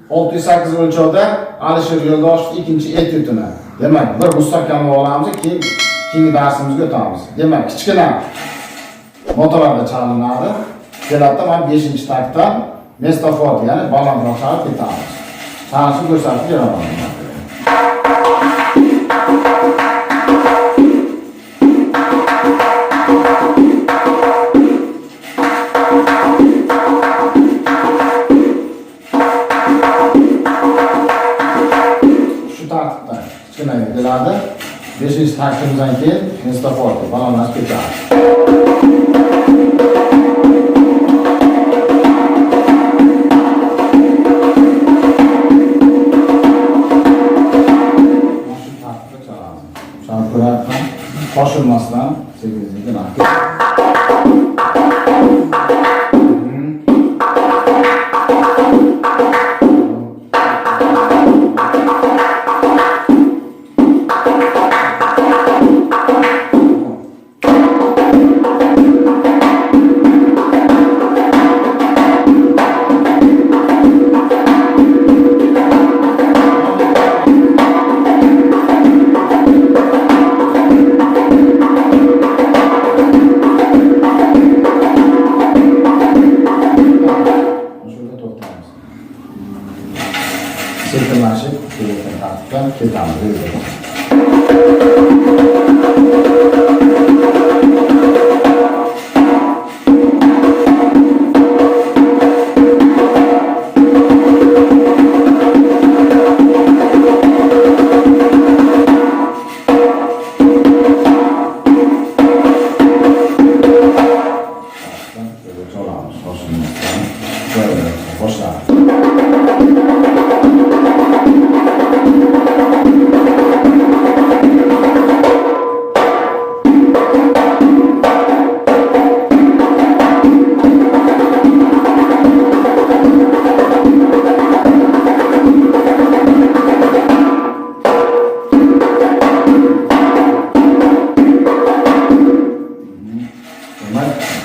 608 o'lchovda Alisher Yo'ldoshev ikkinchi etüdini. Demak, bir mustahkamlab olamiz, keyin keyingi darsimizga o'tamiz. Demak, kichkina notalarda chalinadi. Kelatda mana 5-takdan mestafot, ya'ni balandroq chalib ketamiz. Chalishni ko'rsatib beraman. Kichkinaga keladi. 5-takimizdan keyin mestafot, balandlashib ketadi. Qo'shilmasdan 8-ga narxi. Sekinlashib, kelayotgan tartibda ketamiz.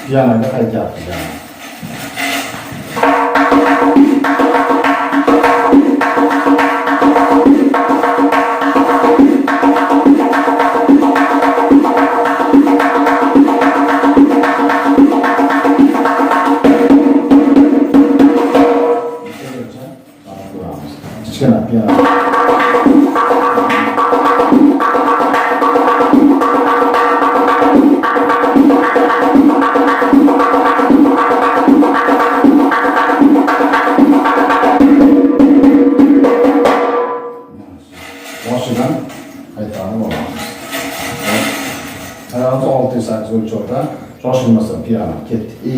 Piyanoga qaytyapmiz. Kichkina piyano. Boshidan qaytarib olamiz. Hayotda 608 o'lchovda shoshilmasdan piyano ketdi.